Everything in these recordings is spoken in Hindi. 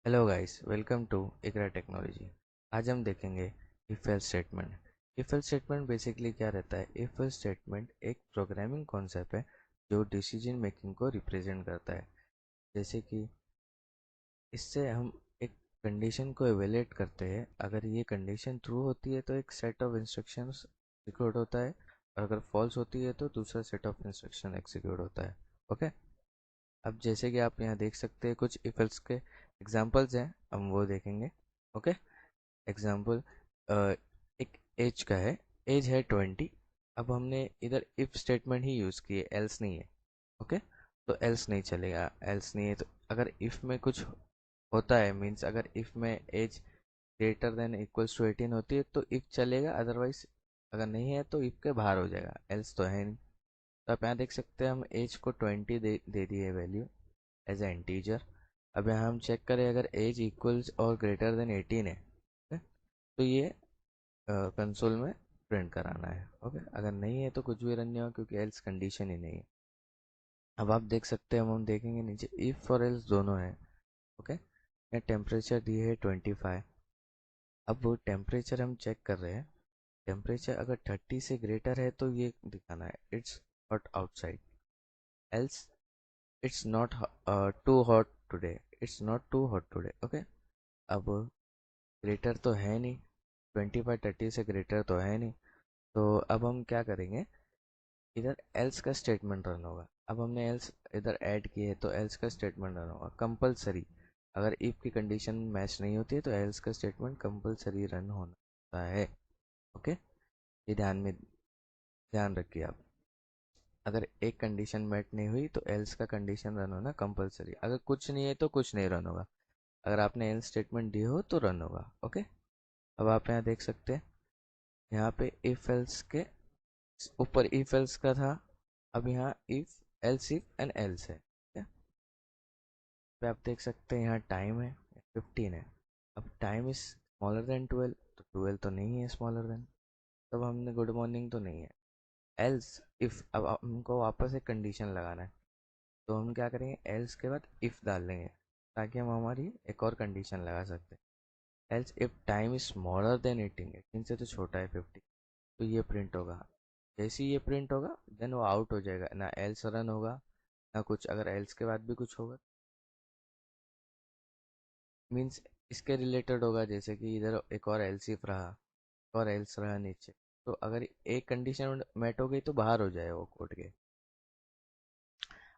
Hello guys, welcome to Iqra technology. आज हम देखेंगे if else statement. If else statement basically क्या रहता है? इफ एल्स स्टेटमेंट एक प्रोग्रामिंग कॉन्सेप्ट है जो डिसीजन मेकिंग को रिप्रेजेंट करता है। जैसे कि इससे हम एक कंडीशन को एवेल्यूएट करते हैं। अगर ये कंडीशन ट्रू होती है तो एक सेट ऑफ इंस्ट्रक्शंस एग्जीक्यूट होता है, और अगर फॉल्स होती है तो दूसरा सेट ऑफ इंस्ट्रक्शन एग्जीक्यूट होता है। ओके, अब जैसे कि आप यहाँ देख सकते हैं कुछ इफ एल्स के एग्जांपल्स हैं, हम वो देखेंगे। ओके, एग्जांपल एक एज का है। एज है 20। अब हमने इधर इफ स्टेटमेंट ही यूज़ की है, एल्स नहीं है। ओके, तो एल्स नहीं चलेगा। एल्स नहीं है तो अगर इफ में कुछ होता है, मीन्स अगर इफ में age greater than equals to 18 होती है तो इफ चलेगा, अदरवाइज अगर नहीं है तो इफ के बाहर हो जाएगा। एल्स तो है नहीं। तो आप यहाँ देख सकते हैं हम एज को 20 दे दिए वैल्यू एज ए इंटीजर। अब यहाँ हम चेक करें, अगर एज इक्वल्स और ग्रेटर देन 18 है, okay? तो ये कंसोल में प्रिंट कराना है। ओके, अगर नहीं है तो कुछ भी रन नहीं होगा क्योंकि एल्स कंडीशन ही नहीं है। अब आप देख सकते हैं, हम देखेंगे नीचे इफ और एल्स दोनों है। ओके, यहाँ टेम्परेचर दिए है 25। अब वो टेम्परेचर हम चेक कर रहे हैं। टेम्परेचर अगर 30 से ग्रेटर है तो ये दिखाना है it's hot outside, else it's not too hot today, it's not too hot today. Okay, अब ग्रेटर तो है नहीं, 25 30 से ग्रेटर तो है नहीं, तो अब हम क्या करेंगे, इधर एल्स का स्टेटमेंट रन होगा। अब हमने एल्स इधर ऐड किए है तो एल्स का स्टेटमेंट रन होगा कंपलसरी। अगर इफ की कंडीशन मैच नहीं होती है तो एल्स का स्टेटमेंट कंपलसरी रन होता है। ओके, ये ध्यान रखिए आप। अगर एक कंडीशन मैच नहीं हुई तो एल्स का कंडीशन रन होना कंपलसरी। अगर कुछ नहीं है तो कुछ नहीं रन होगा। अगर आपने एल्स स्टेटमेंट दी हो तो रन होगा। ओके, अब आप यहाँ देख सकते हैं, यहाँ पे इफ एल्स के ऊपर इफ एल्स का था। अब यहाँ if else if and else है। क्या पे आप देख सकते हैं, यहाँ टाइम है 15 है। अब टाइम इज स्मॉलर देन 12, तो 12 तो नहीं है स्मॉलर देन, तब हमने गुड मॉर्निंग तो नहीं है। एल्स इफ, अब हमको वापस एक कंडीशन लगाना है, तो हम क्या करेंगे, एल्स के बाद इफ डाल देंगे ताकि हम हमारी एक और कंडीशन लगा सकते हैं। Else if time is smaller than 18, 18 से तो छोटा है 15, तो ये प्रिंट होगा। जैसे ही ये प्रिंट होगा देन वो आउट हो जाएगा, ना एल्स रन होगा ना कुछ। अगर एल्स के बाद भी कुछ होगा मीन्स इसके रिलेटेड होगा, जैसे कि इधर एक और एल्स इफ रहा, और एल्स रहा नीचे, तो अगर एक कंडीशन मेट हो गई तो बाहर हो जाए वो कोड के।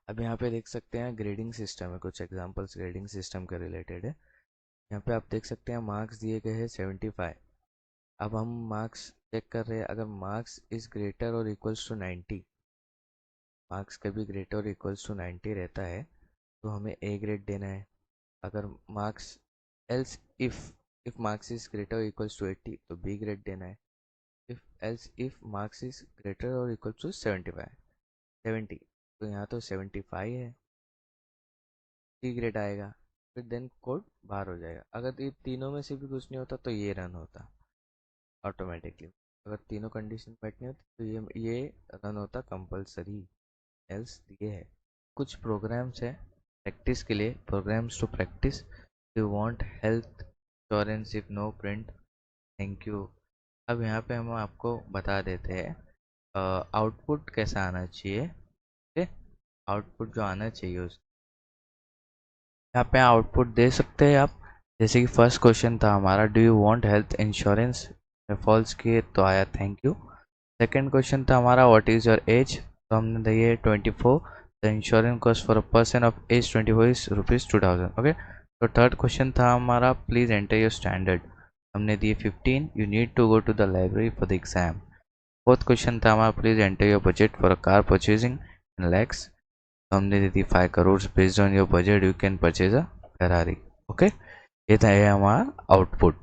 अब यहाँ पे देख सकते हैं ग्रेडिंग सिस्टम है, कुछ एग्जांपल्स ग्रेडिंग सिस्टम के रिलेटेड है। यहाँ पे आप देख सकते हैं मार्क्स दिए गए हैं 75। अब हम मार्क्स चेक कर रहे हैं, अगर मार्क्स इज ग्रेटर और इक्वल्स टू 90, मार्क्स कभी ग्रेटर और इक्वल्स टू 90 रहता है तो हमें ए ग्रेड देना है। अगर marks else if marks is greater और इक्वल्स टू 80 तो बी ग्रेड देना है। If else if marks is greater और इक्वल टू 75 70, तो यहाँ तो 75 है, सी ग्रेड आएगा। फिर देन कोड बाहर हो जाएगा। अगर ये तीनों में से भी कुछ नहीं होता तो ये रन होता ऑटोमेटिकली। अगर तीनों कंडीशन मैच नहीं होती तो ये रन होता कंपलसरी, एल्स दिए है। कुछ प्रोग्राम्स है प्रैक्टिस के लिए, programs to practice. You want health insurance if no print thank you. अब यहाँ पे हम आपको बता देते हैं आउटपुट कैसा आना चाहिए। ठीक, आउटपुट जो आना चाहिए उस यहाँ पे आउटपुट दे सकते हैं आप। जैसे कि फर्स्ट क्वेश्चन था हमारा, do you want health insurance, false किए तो आया थैंक यू। सेकंड क्वेश्चन था हमारा, व्हाट इज़ योर एज, तो हमने दिए 24, the insurance cost for a person of age 24 is ₹2000। Okay, तो थर्ड क्वेश्चन था हमारा, प्लीज़ एंटर योर स्टैंडर्ड, हमने दिए 15, you need to go to the library for the exam. Fourth question था हमारा, please enter your budget for a car purchasing in lakhs, हमने दे दी 5 crore, based on your budget you can purchase a Ferrari. Okay, ये था ये हमारा आउटपुट।